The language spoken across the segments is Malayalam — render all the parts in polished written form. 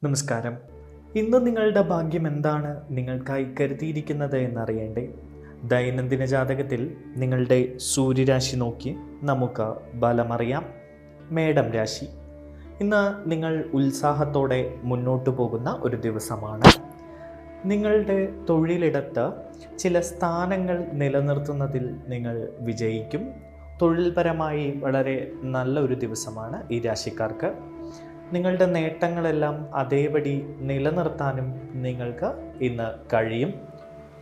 നമസ്കാരം. ഇന്ന് നിങ്ങളുടെ ഭാഗ്യം എന്താണ് നിങ്ങൾക്കായി കരുതിയിരിക്കുന്നത് എന്നറിയേണ്ടേ? ദൈനംദിന ജാതകത്തിൽ നിങ്ങളുടെ സൂര്യരാശി നോക്കി നമുക്ക് ബലമറിയാം. മേടം രാശി. ഇന്ന് നിങ്ങൾ ഉത്സാഹത്തോടെ മുന്നോട്ടു പോകുന്ന ഒരു ദിവസമാണ്. നിങ്ങളുടെ തൊഴിലിടത്ത് ചില സ്ഥാനങ്ങൾ നിലനിർത്തുന്നതിൽ നിങ്ങൾ വിജയിക്കും. തൊഴിൽപരമായി വളരെ നല്ല ഒരു ദിവസമാണ് ഈ രാശിക്കാർക്ക്. നിങ്ങളുടെ നേട്ടങ്ങളെല്ലാം അതേപടി നിലനിർത്താനും നിങ്ങൾക്ക് ഇന്ന് കഴിയും.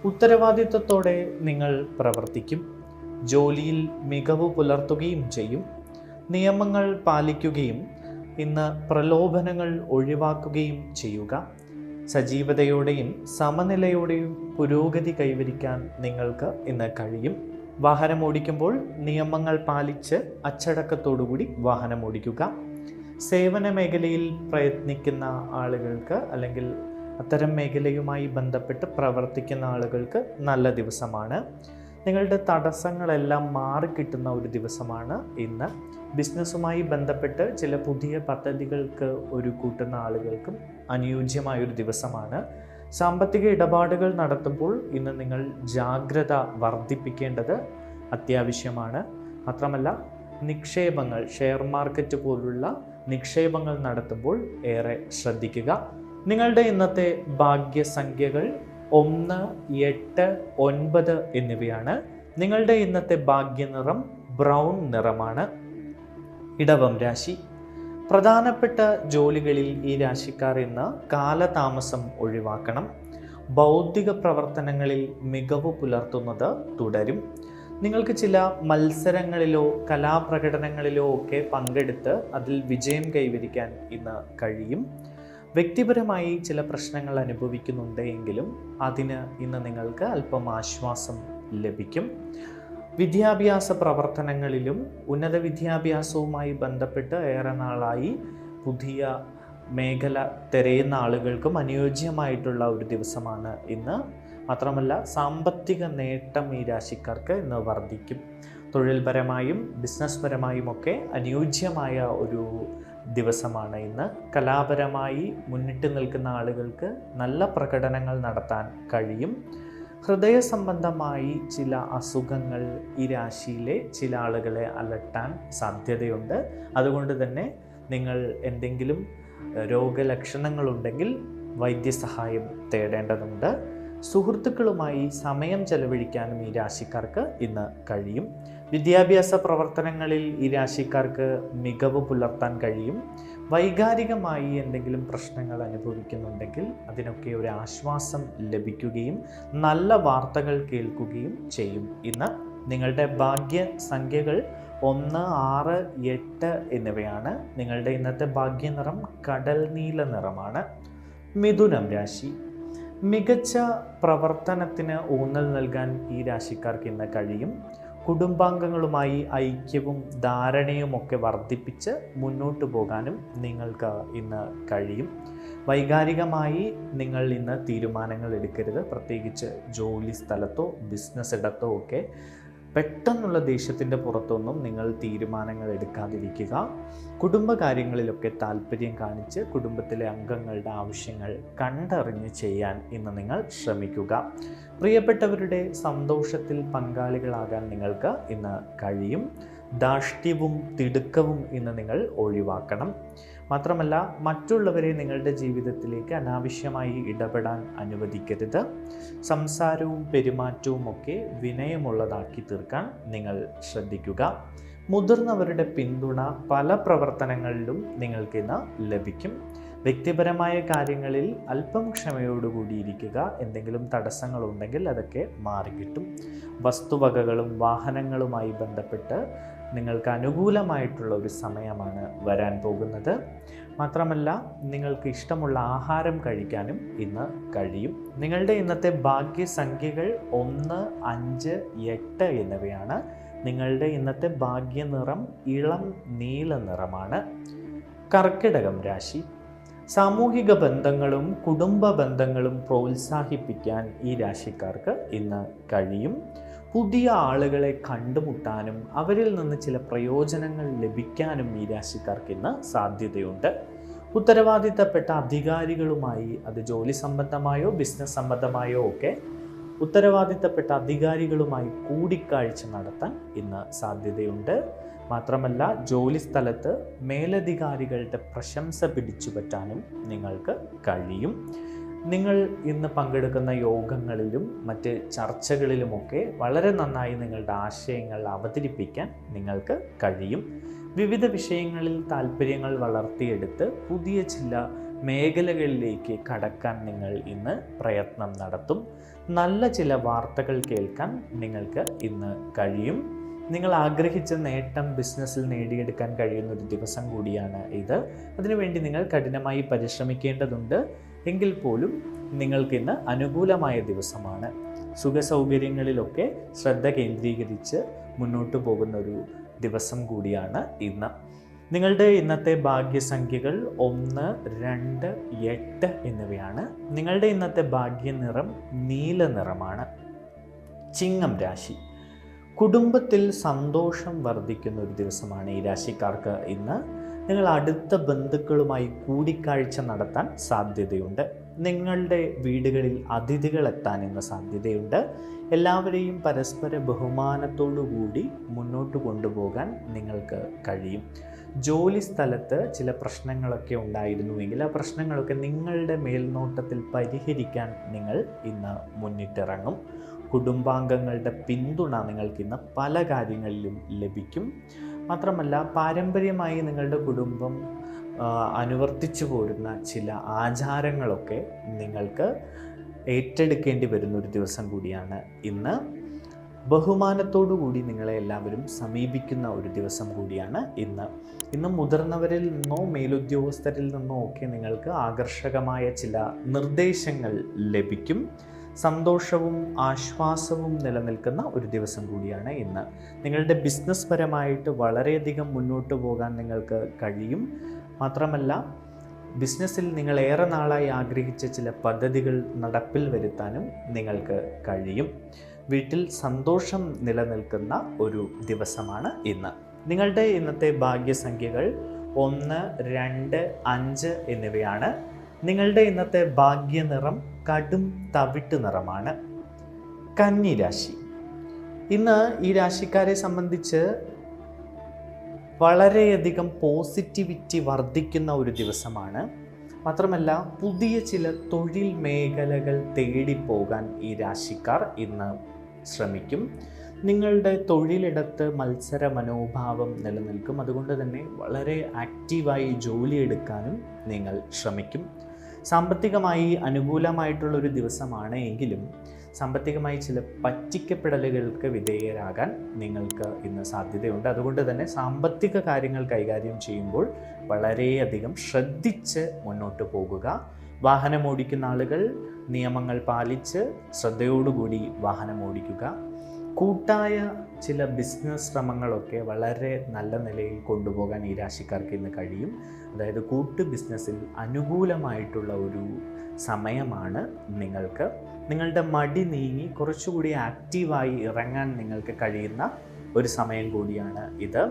ഉത്തരവാദിത്വത്തോടെ നിങ്ങൾ പ്രവർത്തിക്കും. ജോലിയിൽ മികവ് പുലർത്തുകയും ചെയ്യും. നിയമങ്ങൾ പാലിക്കുകയും ഇന്ന് പ്രലോഭനങ്ങൾ ഒഴിവാക്കുകയും ചെയ്യുക. സജീവതയോടെയും സമനിലയോടെയും പുരോഗതി കൈവരിക്കാൻ നിങ്ങൾക്ക് ഇന്ന് കഴിയും. വാഹനം ഓടിക്കുമ്പോൾ നിയമങ്ങൾ പാലിച്ച് അച്ചടക്കത്തോടുകൂടി വാഹനം ഓടിക്കുക. സേവന മേഖലയിൽ പ്രയത്നിക്കുന്ന ആളുകൾക്ക് അല്ലെങ്കിൽ അത്തരം മേഖലയുമായി ബന്ധപ്പെട്ട് പ്രവർത്തിക്കുന്ന ആളുകൾക്ക് നല്ല ദിവസമാണ്. നിങ്ങളുടെ തടസ്സങ്ങളെല്ലാം മാറിക്കിട്ടുന്ന ഒരു ദിവസമാണ് ഇന്ന്. ബിസിനസ്സുമായി ബന്ധപ്പെട്ട് ചില പുതിയ പദ്ധതികൾക്ക് ഒരു കൂട്ടുന്ന ആളുകൾക്കും അനുയോജ്യമായൊരു ദിവസമാണ്. സാമ്പത്തിക ഇടപാടുകൾ നടത്തുമ്പോൾ ഇന്ന് നിങ്ങൾ ജാഗ്രത വർദ്ധിപ്പിക്കേണ്ടത് അത്യാവശ്യമാണ്. മാത്രമല്ല, നിക്ഷേപങ്ങൾ, ഷെയർ മാർക്കറ്റ് പോലുള്ള നിക്ഷേപങ്ങൾ നടത്തുമ്പോൾ ഏറെ ശ്രദ്ധിക്കുക. നിങ്ങളുടെ ഇന്നത്തെ ഭാഗ്യസംഖ്യകൾ 1, 8, 9 എന്നിവയാണ്. നിങ്ങളുടെ ഇന്നത്തെ ഭാഗ്യനിറം ബ്രൗൺ നിറമാണ്. ഇടവം രാശി. പ്രധാനപ്പെട്ട ജോലികളിൽ ഈ രാശിക്കാർ ഇന്ന് കാലതാമസം ഒഴിവാക്കണം. ബൗദ്ധിക പ്രവർത്തനങ്ങളിൽ മികവ് പുലർത്തുന്നത് തുടരും. നിങ്ങൾക്ക് ചില മത്സരങ്ങളിലോ കലാപ്രകടനങ്ങളിലോ ഒക്കെ പങ്കെടുത്ത് അതിൽ വിജയം കൈവരിക്കാൻ ഇന്ന് കഴിയും. വ്യക്തിപരമായി ചില പ്രശ്നങ്ങൾ അനുഭവിക്കുന്നുണ്ട് എങ്കിലും അതിന് ഇന്ന് നിങ്ങൾക്ക് അല്പം ആശ്വാസം ലഭിക്കും. വിദ്യാഭ്യാസ പ്രവർത്തനങ്ങളിലും ഉന്നത വിദ്യാഭ്യാസവുമായി ബന്ധപ്പെട്ട് ഏറെ നാളായി പുതിയ മേഖല തിരയുന്ന ആളുകൾക്കും അനുയോജ്യമായിട്ടുള്ള ഒരു ദിവസമാണ് ഇന്ന്. മാത്രമല്ല, സാമ്പത്തിക നേട്ടം ഈ രാശിക്കാർക്ക് ഇന്ന് വർദ്ധിക്കും. തൊഴിൽപരമായും ബിസിനസ് പരമായും ഒക്കെ അനുയോജ്യമായ ഒരു ദിവസമാണ് ഇന്ന്. കലാപരമായി മുന്നിട്ട് നിൽക്കുന്ന ആളുകൾക്ക് നല്ല പ്രകടനങ്ങൾ നടത്താൻ കഴിയും. ഹൃദയ സംബന്ധമായി ചില അസുഖങ്ങൾ ഈ രാശിയിലെ ചില ആളുകളെ അലട്ടാൻ സാധ്യതയുണ്ട്. അതുകൊണ്ട് തന്നെ നിങ്ങൾ എന്തെങ്കിലും രോഗലക്ഷണങ്ങളുണ്ടെങ്കിൽ വൈദ്യസഹായം തേടേണ്ടതുണ്ട്. സുഹൃത്തുക്കളുമായി സമയം ചെലവഴിക്കാനും ഈ രാശിക്കാർക്ക് ഇന്ന് കഴിയും. വിദ്യാഭ്യാസ പ്രവർത്തനങ്ങളിൽ ഈ രാശിക്കാർക്ക് മികവ് പുലർത്താൻ കഴിയും. വൈകാരികമായി എന്തെങ്കിലും പ്രശ്നങ്ങൾ അനുഭവിക്കുന്നുണ്ടെങ്കിൽ അതിനൊക്കെ ഒരു ആശ്വാസം ലഭിക്കുകയും നല്ല വാർത്തകൾ കേൾക്കുകയും ചെയ്യും. ഇന്ന് നിങ്ങളുടെ ഭാഗ്യസംഖ്യകൾ 1, 6, 8 എന്നിവയാണ്. നിങ്ങളുടെ ഇന്നത്തെ ഭാഗ്യനിറം കടൽ നീല നിറമാണ്. മിഥുനം രാശി. മികച്ച പ്രവർത്തനത്തിന് ഊന്നൽ നൽകാൻ ഈ രാശിക്കാർക്ക് ഇന്ന് കഴിയും. കുടുംബാംഗങ്ങളുമായി ഐക്യവും ധാരണയും ഒക്കെ വർദ്ധിപ്പിച്ച് മുന്നോട്ട് പോകാനും നിങ്ങൾക്ക് ഇന്ന് കഴിയും. വൈകാരികമായി നിങ്ങൾ ഇന്ന് തീരുമാനങ്ങൾ എടുക്കരുത്. പ്രത്യേകിച്ച് ജോലി സ്ഥലത്തോ ബിസിനസ് ഇടത്തോ ഒക്കെ പെട്ടെന്നുള്ള ദേഷ്യത്തിൻ്റെ പുറത്തൊന്നും നിങ്ങൾ തീരുമാനങ്ങൾ എടുക്കാതിരിക്കുക. കുടുംബകാര്യങ്ങളിലൊക്കെ താല്പര്യം കാണിച്ച് കുടുംബത്തിലെ അംഗങ്ങളുടെ ആവശ്യങ്ങൾ കണ്ടറിഞ്ഞ് ചെയ്യാൻ ഇന്ന് നിങ്ങൾ ശ്രമിക്കുക. പ്രിയപ്പെട്ടവരുടെ സന്തോഷത്തിൽ പങ്കാളികളാകാൻ നിങ്ങൾക്ക് ഇന്ന് കഴിയും. ധാർഷ്ട്യവും തിടുക്കവും ഇന്ന് നിങ്ങൾ ഒഴിവാക്കണം. മാത്രമല്ല, മറ്റുള്ളവരെ നിങ്ങളുടെ ജീവിതത്തിലേക്ക് അനാവശ്യമായി ഇടപെടാൻ അനുവദിക്കരുത്. സംസാരവും പെരുമാറ്റവും ഒക്കെ വിനയമുള്ളതാക്കി തീർക്കാൻ നിങ്ങൾ ശ്രദ്ധിക്കുക. മുതിർന്നവരുടെ പിന്തുണ പല പ്രവർത്തനങ്ങളിലും നിങ്ങൾക്കിന്ന് ലഭിക്കും. വ്യക്തിപരമായ കാര്യങ്ങളിൽ അല്പം ക്ഷമയോടുകൂടിയിരിക്കുക. എന്തെങ്കിലും തടസ്സങ്ങളുണ്ടെങ്കിൽ അതൊക്കെ മാറിക്കിട്ടും. വസ്തുവകകളും വാഹനങ്ങളുമായി ബന്ധപ്പെട്ട് നിങ്ങൾക്ക് അനുകൂലമായിട്ടുള്ള ഒരു സമയമാണ് വരാൻ പോകുന്നത്. മാത്രമല്ല, നിങ്ങൾക്ക് ഇഷ്ടമുള്ള ആഹാരം കഴിക്കാനും ഇന്ന് കഴിയും. നിങ്ങളുടെ ഇന്നത്തെ ഭാഗ്യസംഖ്യകൾ 1, 5, 8 എന്നിവയാണ്. നിങ്ങളുടെ ഇന്നത്തെ ഭാഗ്യനിറം ഇളം നീല നിറമാണ്. കർക്കിടകം രാശി. സാമൂഹിക ബന്ധങ്ങളും കുടുംബ ബന്ധങ്ങളും പ്രോത്സാഹിപ്പിക്കാൻ ഈ രാശിക്കാർക്ക് ഇന്ന് കഴിയും. പുതിയ ആളുകളെ കണ്ടുമുട്ടാനും അവരിൽ നിന്ന് ചില പ്രയോജനങ്ങൾ ലഭിക്കാനും ഈ രാശിക്കാർക്ക് ഇന്ന് സാധ്യതയുണ്ട്. ഉത്തരവാദിത്തപ്പെട്ട അധികാരികളുമായി, അത് ജോലി സംബന്ധമായോ ബിസിനസ് സംബന്ധമായോ ഒക്കെ ഉത്തരവാദിത്തപ്പെട്ട അധികാരികളുമായി കൂടിക്കാഴ്ച നടത്താൻ ഇന്ന് സാധ്യതയുണ്ട്. മാത്രമല്ല ജോലി സ്ഥലത്ത് മേലധികാരികളുടെ പ്രശംസ പിടിച്ചുപറ്റാനും നിങ്ങൾക്ക് കഴിയും. നിങ്ങൾ ഇന്ന് പങ്കെടുക്കുന്ന യോഗങ്ങളിലും മറ്റ് ചർച്ചകളിലുമൊക്കെ വളരെ നന്നായി നിങ്ങളുടെ ആശയങ്ങൾ അവതരിപ്പിക്കാൻ നിങ്ങൾക്ക് കഴിയും. വിവിധ വിഷയങ്ങളിൽ താല്പര്യങ്ങൾ വളർത്തിയെടുത്ത് പുതിയ ചില മേഖലകളിലേക്ക് കടക്കാൻ നിങ്ങൾ ഇന്ന് പ്രയത്നം നടത്തും. നല്ല ചില വാർത്തകൾ കേൾക്കാൻ നിങ്ങൾക്ക് ഇന്ന് കഴിയും. നിങ്ങൾ ആഗ്രഹിച്ച നേട്ടം ബിസിനസ്സിൽ നേടിയെടുക്കാൻ കഴിയുന്ന ഒരു ദിവസം കൂടിയാണ് ഇത്. അതിനുവേണ്ടി നിങ്ങൾ കഠിനമായി പരിശ്രമിക്കേണ്ടതുണ്ട്. എങ്കിൽ പോലും നിങ്ങൾക്കിന്ന് അനുകൂലമായ ദിവസമാണ്. സുഖസൗകര്യങ്ങളിലൊക്കെ ശ്രദ്ധ കേന്ദ്രീകരിച്ച് മുന്നോട്ട് പോകുന്ന ഒരു ദിവസം കൂടിയാണ് ഇന്ന്. നിങ്ങളുടെ ഇന്നത്തെ ഭാഗ്യസംഖ്യകൾ 1, 2, 8 എന്നിവയാണ്. നിങ്ങളുടെ ഇന്നത്തെ ഭാഗ്യനിറം നീല നിറമാണ്. ചിങ്ങം രാശി. കുടുംബത്തിൽ സന്തോഷം വർദ്ധിക്കുന്ന ഒരു ദിവസമാണ് ഈ രാശിക്കാർക്ക് ഇന്ന്. നിങ്ങൾ അടുത്ത ബന്ധുക്കളുമായി കൂടിക്കാഴ്ച നടത്താൻ സാധ്യതയുണ്ട്. നിങ്ങളുടെ വീടുകളിൽ അതിഥികൾ എത്താൻ ഇന്ന് സാധ്യതയുണ്ട്. എല്ലാവരെയും പരസ്പര ബഹുമാനത്തോടു കൂടി മുന്നോട്ട് കൊണ്ടുപോകാൻ നിങ്ങൾക്ക് കഴിയും. ജോലി സ്ഥലത്ത് ചില പ്രശ്നങ്ങളൊക്കെ ഉണ്ടായിരുന്നുവെങ്കിൽ ആ പ്രശ്നങ്ങളൊക്കെ നിങ്ങളുടെ മേൽനോട്ടത്തിൽ പരിഹരിക്കാൻ നിങ്ങൾ ഇന്ന് മുന്നിട്ടിറങ്ങും. കുടുംബാംഗങ്ങളുടെ പിന്തുണ നിങ്ങൾക്കിന്ന് പല കാര്യങ്ങളിലും ലഭിക്കും. മാത്രമല്ല പാരമ്പര്യമായി നിങ്ങളുടെ കുടുംബം അനുവർത്തിച്ചു പോരുന്ന ചില ആചാരങ്ങളൊക്കെ നിങ്ങൾക്ക് ഏറ്റെടുക്കേണ്ടി വരുന്ന ഒരു ദിവസം കൂടിയാണ് ഇന്ന്. ബഹുമാനത്തോടു കൂടി നിങ്ങളെ എല്ലാവരും സമീപിക്കുന്ന ഒരു ദിവസം കൂടിയാണ് ഇന്ന് മുതിർന്നവരിൽ നിന്നോ മേലുദ്യോഗസ്ഥരിൽ നിന്നോ ഒക്കെ നിങ്ങൾക്ക് ആകർഷകമായ ചില നിർദ്ദേശങ്ങൾ ലഭിക്കും. സന്തോഷവും ആശ്വാസവും നിലനിൽക്കുന്ന ഒരു ദിവസം കൂടിയാണ് ഇന്ന്. നിങ്ങളുടെ ബിസിനസ് പരമായിട്ട് വളരെയധികം മുന്നോട്ട് പോകാൻ നിങ്ങൾക്ക് കഴിയും. മാത്രമല്ല ബിസിനസ്സിൽ നിങ്ങൾ ഏറെ നാളായി ആഗ്രഹിച്ച ചില പദ്ധതികൾ നടപ്പിൽ വരുത്താനും നിങ്ങൾക്ക് കഴിയും. വീട്ടിൽ സന്തോഷം നിലനിൽക്കുന്ന ഒരു ദിവസമാണ് ഇന്ന്. നിങ്ങളുടെ ഇന്നത്തെ ഭാഗ്യസംഖ്യകൾ 1, 2, 5 എന്നിവയാണ്. നിങ്ങളുടെ ഇന്നത്തെ ഭാഗ്യനിറം കടും തവിട്ട് നിറമാണ്. കന്നി രാശി. ഇന്ന് ഈ രാശിക്കാരെ സംബന്ധിച്ച് വളരെയധികം പോസിറ്റിവിറ്റി വർദ്ധിക്കുന്ന ഒരു ദിവസമാണ്. മാത്രമല്ല പുതിയ ചില തൊഴിൽ മേഖലകൾ തേടിപ്പോകാൻ ഈ രാശിക്കാർ ഇന്ന് ശ്രമിക്കും. നിങ്ങളുടെ തൊഴിലിടത്ത് മത്സര മനോഭാവം നിലനിൽക്കും. അതുകൊണ്ട് തന്നെ വളരെ ആക്റ്റീവായി ജോലിയെടുക്കാനും നിങ്ങൾ ശ്രമിക്കും. സാമ്പത്തികമായി അനുകൂലമായിട്ടുള്ളൊരു ദിവസമാണ് എങ്കിലും സാമ്പത്തികമായി ചില പറ്റിക്കപ്പെടലുകൾക്ക് വിധേയരാകാൻ നിങ്ങൾക്ക് ഇന്ന് സാധ്യതയുണ്ട്. അതുകൊണ്ട് തന്നെ സാമ്പത്തിക കാര്യങ്ങൾ കൈകാര്യം ചെയ്യുമ്പോൾ വളരെയധികം ശ്രദ്ധിച്ച് മുന്നോട്ട് പോകുക. വാഹനം ഓടിക്കുന്ന ആളുകൾ നിയമങ്ങൾ പാലിച്ച് ശ്രദ്ധയോടുകൂടി വാഹനം ഓടിക്കുക. കൂട്ടായ ചില ബിസിനസ് ശ്രമങ്ങളൊക്കെ വളരെ നല്ല നിലയിൽ കൊണ്ടുപോകാൻ ഈ രാശിക്കാർക്ക് ഇന്ന് കഴിയും. അതായത് കൂട്ട് ബിസിനസ്സിൽ അനുകൂലമായിട്ടുള്ള ഒരു സമയമാണ് നിങ്ങൾക്ക്. നിങ്ങളുടെ മടി നീങ്ങി കുറച്ചുകൂടി ആക്റ്റീവായി ഇറങ്ങാൻ നിങ്ങൾക്ക് കഴിയുന്ന ഒരു സമയം കൂടിയാണ് ഇത്.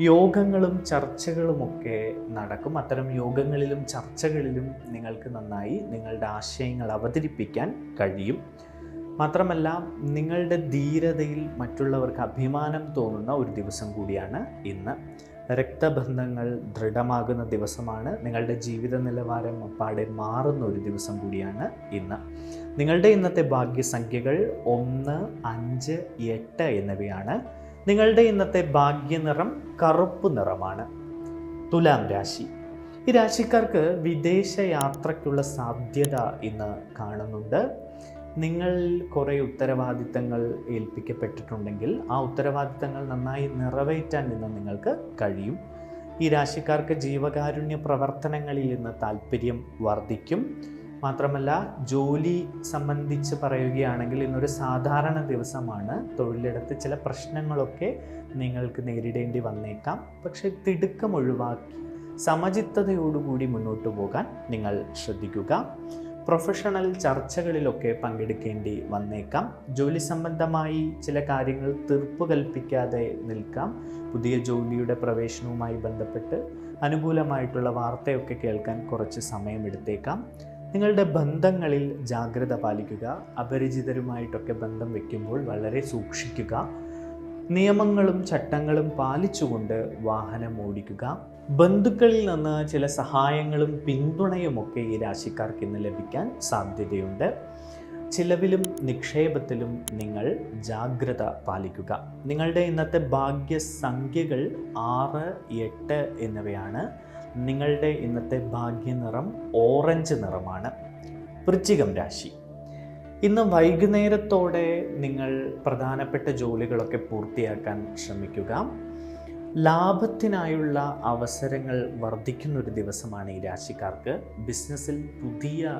യോഗങ്ങളും ചർച്ചകളുമൊക്കെ നടക്കും. അത്തരം യോഗങ്ങളിലും ചർച്ചകളിലും നിങ്ങൾക്ക് നന്നായി നിങ്ങളുടെ ആശയങ്ങൾ അവതരിപ്പിക്കാൻ കഴിയും. മാത്രമല്ല നിങ്ങളുടെ ധീരതയിൽ മറ്റുള്ളവർക്ക് അഭിമാനം തോന്നുന്ന ഒരു ദിവസം കൂടിയാണ് ഇന്ന്. രക്തബന്ധങ്ങൾ ദൃഢമാകുന്ന ദിവസമാണ്. നിങ്ങളുടെ ജീവിത നിലവാരം അപ്പാടെ മാറുന്ന ഒരു ദിവസം കൂടിയാണ് ഇന്ന്. നിങ്ങളുടെ ഇന്നത്തെ ഭാഗ്യസംഖ്യകൾ 1, 5, 8 എന്നിവയാണ്. നിങ്ങളുടെ ഇന്നത്തെ ഭാഗ്യനിറം കറുപ്പ് നിറമാണ്. തുലാം രാശി. ഈ രാശിക്കാർക്ക് വിദേശ യാത്രയ്ക്കുള്ള സാധ്യത ഇന്ന് കാണുന്നുണ്ട്. നിങ്ങൾ കുറേ ഉത്തരവാദിത്തങ്ങൾ ഏൽപ്പിക്കപ്പെട്ടിട്ടുണ്ടെങ്കിൽ ആ ഉത്തരവാദിത്തങ്ങൾ നന്നായി നിറവേറ്റാൻ ഇന്ന് നിങ്ങൾക്ക് കഴിയും. ഈ രാശിക്കാർക്ക് ജീവകാരുണ്യ പ്രവർത്തനങ്ങളിൽ ഇന്ന് താല്പര്യം വർദ്ധിക്കും. മാത്രമല്ല ജോലി സംബന്ധിച്ച് പറയുകയാണെങ്കിൽ ഇന്നൊരു സാധാരണ ദിവസമാണ്. തൊഴിലിടത്ത് ചില പ്രശ്നങ്ങളൊക്കെ നിങ്ങൾക്ക് നേരിടേണ്ടി വന്നേക്കാം. പക്ഷേ തിടുക്കം ഒഴിവാക്കി സമചിത്തതയോടുകൂടി മുന്നോട്ട് പോകാൻ നിങ്ങൾ ശ്രദ്ധിക്കുക. പ്രൊഫഷണൽ ചർച്ചകളിലൊക്കെ പങ്കെടുക്കേണ്ടി വന്നേക്കാം. ജോലി സംബന്ധമായി ചില കാര്യങ്ങൾ തീർപ്പ് കൽപ്പിക്കാതെ നിൽക്കാം. പുതിയ ജോലിയുടെ പ്രവേശനവുമായി ബന്ധപ്പെട്ട് അനുകൂലമായിട്ടുള്ള വാർത്തയൊക്കെ കേൾക്കാൻ കുറച്ച് സമയമെടുത്തേക്കാം. നിങ്ങളുടെ ബന്ധങ്ങളിൽ ജാഗ്രത പാലിക്കുക. അപരിചിതരുമായിട്ടൊക്കെ ബന്ധം വയ്ക്കുമ്പോൾ വളരെ സൂക്ഷിക്കുക. നിയമങ്ങളും ചട്ടങ്ങളും പാലിച്ചുകൊണ്ട് വാഹനം ഓടിക്കുക. ബന്ധുക്കളിൽ നിന്ന് ചില സഹായങ്ങളും പിന്തുണയുമൊക്കെ ഈ രാശിക്കാർക്ക് ഇന്ന് ലഭിക്കാൻ സാധ്യതയുണ്ട്. ചിലവിലും നിക്ഷേപത്തിലും നിങ്ങൾ ജാഗ്രത പാലിക്കുക. നിങ്ങളുടെ ഇന്നത്തെ ഭാഗ്യസംഖ്യകൾ 6, 8 എന്നിവയാണ്. നിങ്ങളുടെ ഇന്നത്തെ ഭാഗ്യനിറം ഓറഞ്ച് നിറമാണ്. വൃശ്ചികം രാശി. ഇന്ന് വൈകുന്നേരത്തോടെ നിങ്ങൾ പ്രധാനപ്പെട്ട ജോലികളൊക്കെ പൂർത്തിയാക്കാൻ ശ്രമിക്കുക. ലാഭത്തിനായുള്ള അവസരങ്ങൾ വർദ്ധിക്കുന്നൊരു ദിവസമാണ് ഈ രാശിക്കാർക്ക്. ബിസിനസ്സിൽ പുതിയ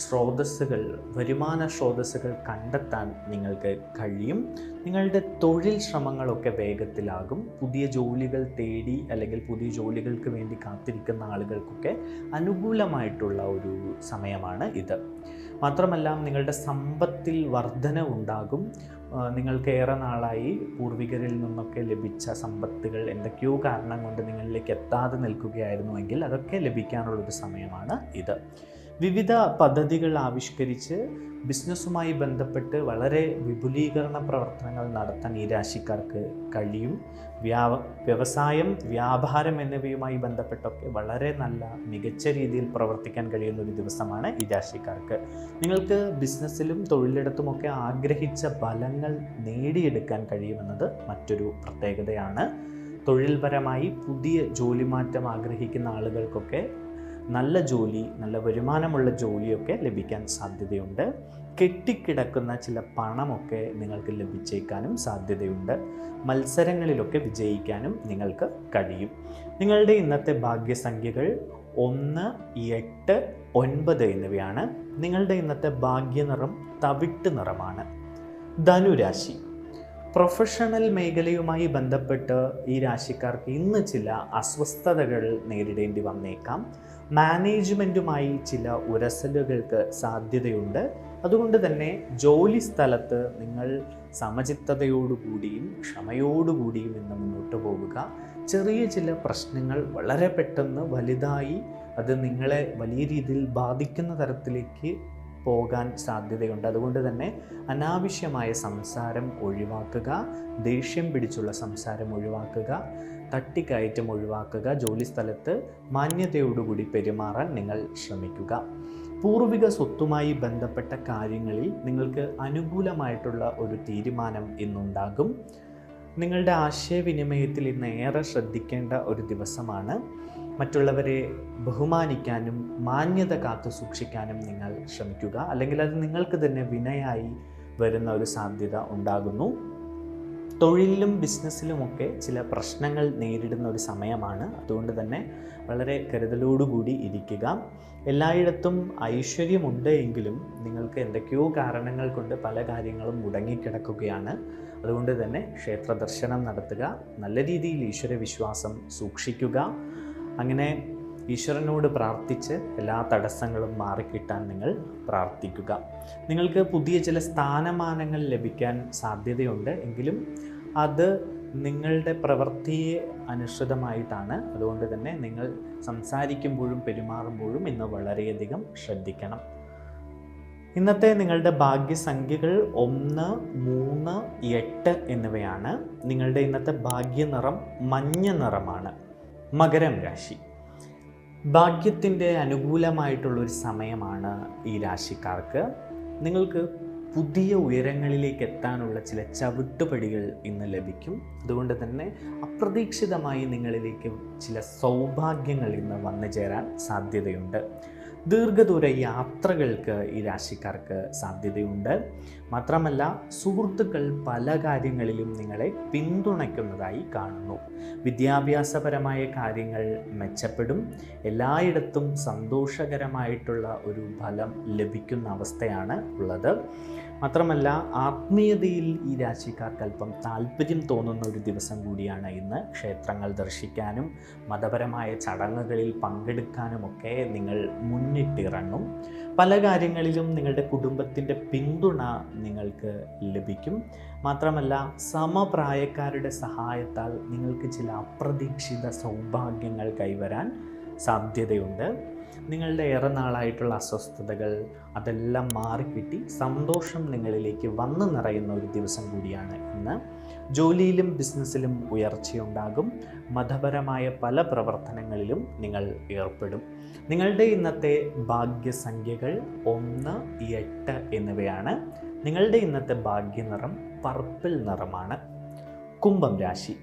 സ്രോതസ്സുകൾ, വരുമാന സ്രോതസ്സുകൾ കണ്ടെത്താൻ നിങ്ങൾക്ക് കഴിയും. നിങ്ങളുടെ തൊഴിൽ ശ്രമങ്ങളൊക്കെ വേഗത്തിലാകും. പുതിയ ജോലികൾ തേടി അല്ലെങ്കിൽ പുതിയ ജോലികൾക്ക് വേണ്ടി കാത്തിരിക്കുന്ന ആളുകൾക്കൊക്കെ അനുകൂലമായിട്ടുള്ള ഒരു സമയമാണ് ഇത്. മാത്രമല്ല, നിങ്ങളുടെ സമ്പത്തിൽ വർധന ഉണ്ടാകും. നിങ്ങൾക്ക് ഏറെ നാളായി പൂർവികരിൽ നിന്നൊക്കെ ലഭിച്ച സമ്പത്തുകൾ എന്തൊക്കെയോ കാരണം കൊണ്ട് നിങ്ങളിലേക്ക് എത്താതെ നിൽക്കുകയായിരുന്നുവെങ്കിൽ അതൊക്കെ ലഭിക്കാനുള്ളൊരു സമയമാണ് ഇത്. വിവിധ പദ്ധതികൾ ആവിഷ്കരിച്ച് ബിസിനസ്സുമായി ബന്ധപ്പെട്ട് വളരെ വിപുലീകരണ പ്രവർത്തനങ്ങൾ നടത്താൻ ഈ രാശിക്കാർക്ക് കഴിയും. വ്യവസായം, വ്യാപാരം എന്നിവയുമായി ബന്ധപ്പെട്ടൊക്കെ വളരെ നല്ല മികച്ച രീതിയിൽ പ്രവർത്തിക്കാൻ കഴിയുന്ന ഒരു ദിവസമാണ് ഈ രാശിക്കാർക്ക്. നിങ്ങൾക്ക് ബിസിനസ്സിലും തൊഴിലിടത്തുമൊക്കെ ആഗ്രഹിച്ച ഫലങ്ങൾ നേടിയെടുക്കാൻ കഴിയുമെന്നത് മറ്റൊരു പ്രത്യേകതയാണ്. തൊഴിൽപരമായി പുതിയ ജോലി മാറ്റം ആഗ്രഹിക്കുന്ന ആളുകൾക്കൊക്കെ നല്ല ജോലി, നല്ല വരുമാനമുള്ള ജോലിയൊക്കെ ലഭിക്കാൻ സാധ്യതയുണ്ട്. കെട്ടിക്കിടക്കുന്ന ചില പണമൊക്കെ നിങ്ങൾക്ക് ലഭിച്ചേക്കാനും സാധ്യതയുണ്ട്. മത്സരങ്ങളിലൊക്കെ വിജയിക്കാനും നിങ്ങൾക്ക് കഴിയും. നിങ്ങളുടെ ഇന്നത്തെ ഭാഗ്യസംഖ്യകൾ 1, 8, 9 എന്നിവയാണ്. നിങ്ങളുടെ ഇന്നത്തെ ഭാഗ്യനിറം തവിട്ട് നിറമാണ്. ധനുരാശി. പ്രൊഫഷണൽ മേഖലയുമായി ബന്ധപ്പെട്ട് ഈ രാശിക്കാർക്ക് ഇന്ന് ചില അസ്വസ്ഥതകൾ നേരിടേണ്ടി വന്നേക്കാം. മാനേജ്മെൻറ്റുമായി ചില ഉരസലുകൾക്ക് സാധ്യതയുണ്ട്. അതുകൊണ്ട് തന്നെ ജോലി സ്ഥലത്ത് നിങ്ങൾ സമചിത്തതയോടുകൂടിയും ക്ഷമയോടുകൂടിയും ഇന്ന് മുന്നോട്ട് പോവുക. ചെറിയ ചില പ്രശ്നങ്ങൾ വളരെ പെട്ടെന്ന് വലുതായി അത് നിങ്ങളെ വലിയ രീതിയിൽ ബാധിക്കുന്ന തരത്തിലേക്ക് പോകാൻ സാധ്യതയുണ്ട്. അതുകൊണ്ട് തന്നെ അനാവശ്യമായ സംസാരം ഒഴിവാക്കുക. ദേഷ്യം പിടിച്ചുള്ള സംസാരം ഒഴിവാക്കുക. തട്ടിക്കയറ്റം ഒഴിവാക്കുക. ജോലിസ്ഥലത്ത് മാന്യതയോടുകൂടി പെരുമാറാൻ നിങ്ങൾ ശ്രമിക്കുക. പൂർവിക സ്വത്തുമായി ബന്ധപ്പെട്ട കാര്യങ്ങളിൽ നിങ്ങൾക്ക് അനുകൂലമായിട്ടുള്ള ഒരു തീരുമാനം ഇന്നുണ്ടാകും. നിങ്ങളുടെ ആശയവിനിമയത്തിൽ ഇന്ന് ഏറെ ശ്രദ്ധിക്കേണ്ട ഒരു ദിവസമാണ്. മറ്റുള്ളവരെ ബഹുമാനിക്കാനും മാന്യത കാത്തു സൂക്ഷിക്കാനും നിങ്ങൾ ശ്രമിക്കുക. അല്ലെങ്കിൽ അത് നിങ്ങൾക്ക് തന്നെ വിനയായി വരുന്ന ഒരു സാധ്യത ഉണ്ടാകുന്നു. തൊഴിലിലും ബിസിനസ്സിലുമൊക്കെ ചില പ്രശ്നങ്ങൾ നേരിടുന്ന ഒരു സമയമാണ്. അതുകൊണ്ട് തന്നെ വളരെ കരുതലോടുകൂടി ഇരിക്കുക. എല്ലായിടത്തും ഐശ്വര്യമുണ്ട് എങ്കിലും നിങ്ങൾക്ക് എന്തൊക്കെയോ കാരണങ്ങൾ കൊണ്ട് പല കാര്യങ്ങളും മുടങ്ങിക്കിടക്കുകയാണ്. അതുകൊണ്ട് തന്നെ ക്ഷേത്ര ദർശനം നടത്തുക. നല്ല രീതിയിൽ ഈശ്വര വിശ്വാസം സൂക്ഷിക്കുക. അങ്ങനെ ഈശ്വരനോട് പ്രാർത്ഥിച്ച് എല്ലാ തടസ്സങ്ങളും മാറിക്കിട്ടാൻ നിങ്ങൾ പ്രാർത്ഥിക്കുക. നിങ്ങൾക്ക് പുതിയ ചില സ്ഥാനമാനങ്ങൾ ലഭിക്കാൻ സാധ്യതയുണ്ട്. എങ്കിലും അത് നിങ്ങളുടെ പ്രവൃത്തിയെ അനുസൃതമായിട്ടാണ്. അതുകൊണ്ട് തന്നെ നിങ്ങൾ സംസാരിക്കുമ്പോഴും പെരുമാറുമ്പോഴും ഇന്ന് വളരെയധികം ശ്രദ്ധിക്കണം. ഇന്നത്തെ നിങ്ങളുടെ ഭാഗ്യസംഖ്യകൾ 1, 3, 8 എന്നിവയാണ്. നിങ്ങളുടെ ഇന്നത്തെ ഭാഗ്യനിറം മഞ്ഞ നിറമാണ്. മകരം രാശി. ഭാഗ്യത്തിൻ്റെ അനുകൂലമായിട്ടുള്ളൊരു സമയമാണ് ഈ രാശിക്കാർക്ക്. നിങ്ങൾക്ക് പുതിയ ഉയരങ്ങളിലേക്ക് എത്താനുള്ള ചില ചവിട്ടുപടികൾ ഇന്ന് ലഭിക്കും. അതുകൊണ്ട് തന്നെ അപ്രതീക്ഷിതമായി നിങ്ങളിലേക്ക് ചില സൗഭാഗ്യങ്ങൾ ഇന്ന് വന്നു ചേരാൻ സാധ്യതയുണ്ട്. ദീർഘദൂര യാത്രകൾക്ക് ഈ രാശിക്കാർക്ക് സാധ്യതയുണ്ട്. മാത്രമല്ല, സുഹൃത്തുക്കൾ പല കാര്യങ്ങളിലും നിങ്ങളെ പിന്തുണയ്ക്കുന്നതായി കാണുന്നു. വിദ്യാഭ്യാസപരമായ കാര്യങ്ങൾ മെച്ചപ്പെടും. എല്ലായിടത്തും സന്തോഷകരമായിട്ടുള്ള ഒരു ഫലം ലഭിക്കുന്ന അവസ്ഥയാണ് ഉള്ളത്. മാത്രമല്ല ആത്മീയതയിൽ ഈ രാശിക്കാർക്ക് അല്പം താല്പര്യം തോന്നുന്ന ഒരു ദിവസം കൂടിയാണ് ഇന്ന്. ക്ഷേത്രങ്ങൾ ദർശിക്കാനും മതപരമായ ചടങ്ങുകളിൽ പങ്കെടുക്കാനുമൊക്കെ നിങ്ങൾ മുന്നിട്ടിറങ്ങും. പല കാര്യങ്ങളിലും നിങ്ങളുടെ കുടുംബത്തിൻ്റെ പിന്തുണ നിങ്ങൾക്ക് ലഭിക്കും. മാത്രമല്ല സമപ്രായക്കാരുടെ സഹായത്താൽ നിങ്ങൾക്ക് ചില അപ്രതീക്ഷിത സൗഭാഗ്യങ്ങൾ കൈവരാൻ സാധ്യതയുണ്ട്. നിങ്ങളുടെ ഏറെ നാളായിട്ടുള്ള അസ്വസ്ഥതകൾ അതെല്ലാം മാറിക്കിട്ടി സന്തോഷം നിങ്ങളിലേക്ക് വന്നു നിറയുന്ന ഒരു ദിവസം കൂടിയാണ് ഇന്ന്. ജോലിയിലും ബിസിനസ്സിലും ഉയർച്ചയുണ്ടാകും. മതപരമായ പല പ്രവർത്തനങ്ങളിലും നിങ്ങൾ ഏർപ്പെടും. നിങ്ങളുടെ ഇന്നത്തെ ഭാഗ്യസംഖ്യകൾ 1, 8 എന്നിവയാണ്. നിങ്ങളുടെ ഇന്നത്തെ ഭാഗ്യനിറം പർപ്പിൾ നിറമാണ്. കുംഭം രാശി.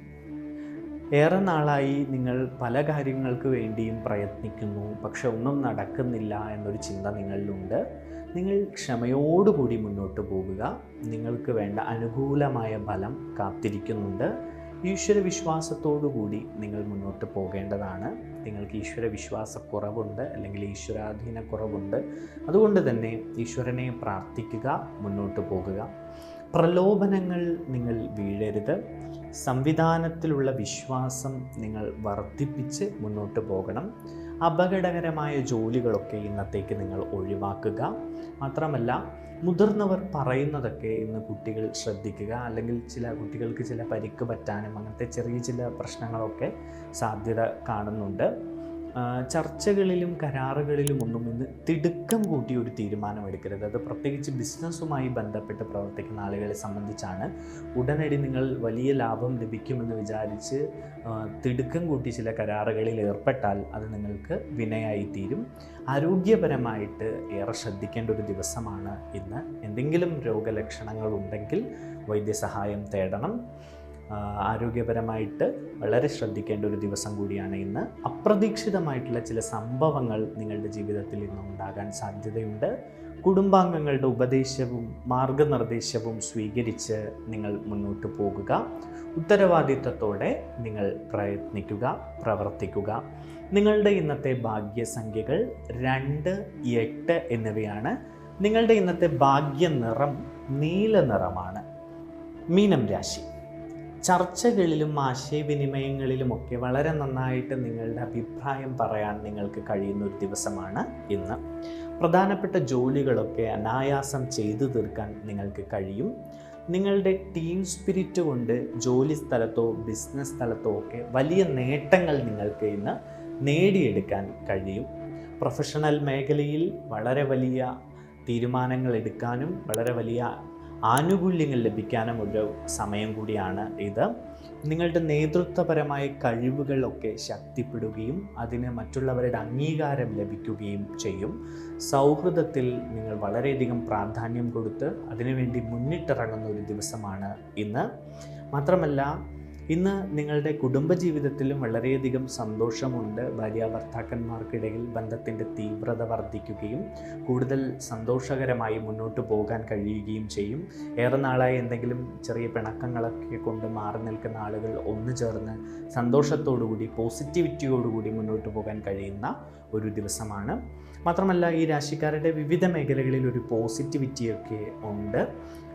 ഏറെ നാളായി നിങ്ങൾ പല കാര്യങ്ങൾക്ക് വേണ്ടിയും പ്രയത്നിക്കുന്നു, പക്ഷെ ഒന്നും നടക്കുന്നില്ല എന്നൊരു ചിന്ത നിങ്ങളിലുണ്ട്. നിങ്ങൾ ക്ഷമയോടുകൂടി മുന്നോട്ട് പോകുക. നിങ്ങൾക്ക് വേണ്ട അനുകൂലമായ ഫലം കാത്തിരിക്കുന്നുണ്ട്. ഈശ്വരവിശ്വാസത്തോടുകൂടി നിങ്ങൾ മുന്നോട്ട് പോകേണ്ടതാണ്. നിങ്ങൾക്ക് ഈശ്വരവിശ്വാസക്കുറവുണ്ട്, അല്ലെങ്കിൽ ഈശ്വരാധീനക്കുറവുണ്ട്. അതുകൊണ്ട് തന്നെ ഈശ്വരനെ പ്രാർത്ഥിക്കുക, മുന്നോട്ട് പോകുക. പ്രലോഭനങ്ങൾ നിങ്ങൾ വീഴരുത്. സംവിധാനത്തിലുള്ള വിശ്വാസം നിങ്ങൾ വർദ്ധിപ്പിച്ച് മുന്നോട്ട് പോകണം. അപകടകരമായ ജോലികളൊക്കെ ഇന്നത്തേക്ക് നിങ്ങൾ ഒഴിവാക്കുക. മാത്രമല്ല മുതിർന്നവർ പറയുന്നതൊക്കെ ഇന്ന് കുട്ടികൾ ശ്രദ്ധിക്കുക. അല്ലെങ്കിൽ ചില കുട്ടികൾക്ക് ചില പരിക്ക് പറ്റാനും അങ്ങനത്തെ ചെറിയ ചില പ്രശ്നങ്ങളൊക്കെ സാധ്യത കാണുന്നുണ്ട്. ചർച്ചകളിലും കരാറുകളിലും ഒന്നും ഇന്ന് തിടുക്കം കൂട്ടി ഒരു തീരുമാനമെടുക്കരുത്. അത് പ്രത്യേകിച്ച് ബിസിനസ്സുമായി ബന്ധപ്പെട്ട് പ്രവർത്തിക്കുന്ന ആളുകളെ സംബന്ധിച്ചാണ്. ഉടനടി നിങ്ങൾ വലിയ ലാഭം ലഭിക്കുമെന്ന് വിചാരിച്ച് തിടുക്കം കൂട്ടി ചില കരാറുകളിൽ ഏർപ്പെട്ടാൽ അത് നിങ്ങൾക്ക് വിനയായി തീരും. ആരോഗ്യപരമായിട്ട് ഏറെ ശ്രദ്ധിക്കേണ്ട ഒരു ദിവസമാണ് ഇന്ന്. എന്തെങ്കിലും രോഗലക്ഷണങ്ങളുണ്ടെങ്കിൽ വൈദ്യസഹായം തേടണം. ആരോഗ്യപരമായിട്ട് വളരെ ശ്രദ്ധിക്കേണ്ട ഒരു ദിവസം കൂടിയാണ് ഇന്ന്. അപ്രതീക്ഷിതമായിട്ടുള്ള ചില സംഭവങ്ങൾ നിങ്ങളുടെ ജീവിതത്തിൽ ഇന്ന് ഉണ്ടാകാൻ സാധ്യതയുണ്ട്. കുടുംബാംഗങ്ങളുടെ ഉപദേശവും മാർഗനിർദ്ദേശവും സ്വീകരിച്ച് നിങ്ങൾ മുന്നോട്ട് പോകുക. ഉത്തരവാദിത്വത്തോടെ നിങ്ങൾ പ്രയത്നിക്കുക, പ്രവർത്തിക്കുക. നിങ്ങളുടെ ഇന്നത്തെ ഭാഗ്യസംഖ്യകൾ 2, 8 എന്നിവയാണ്. നിങ്ങളുടെ ഇന്നത്തെ ഭാഗ്യനിറം നീല നിറമാണ്. മീനം രാശി. ചർച്ചകളിലും ആശയവിനിമയങ്ങളിലുമൊക്കെ വളരെ നന്നായിട്ട് നിങ്ങളുടെ അഭിപ്രായം പറയാൻ നിങ്ങൾക്ക് കഴിയുന്ന ഒരു ദിവസമാണ് ഇന്ന്. പ്രധാനപ്പെട്ട ജോലികളൊക്കെ അനായാസം ചെയ്തു തീർക്കാൻ നിങ്ങൾക്ക് കഴിയും. നിങ്ങളുടെ ടീം സ്പിരിറ്റ് കൊണ്ട് ജോലി സ്ഥലത്തോ ബിസിനസ് സ്ഥലത്തോ ഒക്കെ വലിയ നേട്ടങ്ങൾ നിങ്ങൾക്ക് ഇന്ന് നേടിയെടുക്കാൻ കഴിയും. പ്രൊഫഷണൽ മേഖലയിൽ വളരെ വലിയ തീരുമാനങ്ങൾ എടുക്കാനും വളരെ വലിയ ആനുകൂല്യങ്ങൾ ലഭിക്കാനും ഒരു സമയം കൂടിയാണ് ഇത്. നിങ്ങളുടെ നേതൃത്വപരമായ കഴിവുകളൊക്കെ ശക്തിപ്പെടുകയും അതിന് മറ്റുള്ളവരുടെ അംഗീകാരം ലഭിക്കുകയും ചെയ്യും. സൗഹൃദത്തിൽ നിങ്ങൾ വളരെയധികം പ്രാധാന്യം കൊടുത്ത് അതിനുവേണ്ടി മുന്നിട്ടിറങ്ങുന്ന ഒരു ദിവസമാണ് ഇന്ന്. മാത്രമല്ല ഇന്ന് നിങ്ങളുടെ കുടുംബജീവിതത്തിലും വളരെയധികം സന്തോഷമുണ്ട്. ഭാര്യാഭർത്താക്കന്മാർക്കിടയിൽ ബന്ധത്തിൻ്റെ തീവ്രത വർദ്ധിക്കുകയും കൂടുതൽ സന്തോഷകരമായി മുന്നോട്ട് പോകാൻ കഴിയുകയും ചെയ്യും. ഏറെ നാളായി എന്തെങ്കിലും ചെറിയ പിണക്കങ്ങളൊക്കെ കൊണ്ട് മാറി നിൽക്കുന്ന ആളുകൾ ഒന്നു ചേർന്ന് സന്തോഷത്തോടുകൂടി പോസിറ്റിവിറ്റിയോടുകൂടി മുന്നോട്ട് പോകാൻ കഴിയുന്ന ഒരു ദിവസമാണ്. മാത്രമല്ല ഈ രാശിക്കാരുടെ വിവിധ മേഖലകളിൽ ഒരു പോസിറ്റിവിറ്റിയൊക്കെ ഉണ്ട്.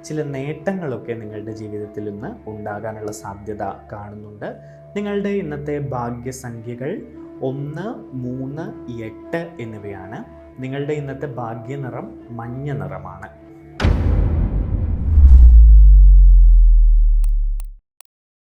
ചില നേട്ടങ്ങളൊക്കെ നിങ്ങളുടെ ജീവിതത്തിൽ നിന്ന് ഉണ്ടാകാനുള്ള സാധ്യത കാണുന്നുണ്ട്. നിങ്ങളുടെ ഇന്നത്തെ ഭാഗ്യസംഖ്യകൾ 1, 3, 8 എന്നിവയാണ്. നിങ്ങളുടെ ഇന്നത്തെ ഭാഗ്യനിറം മഞ്ഞ നിറമാണ്.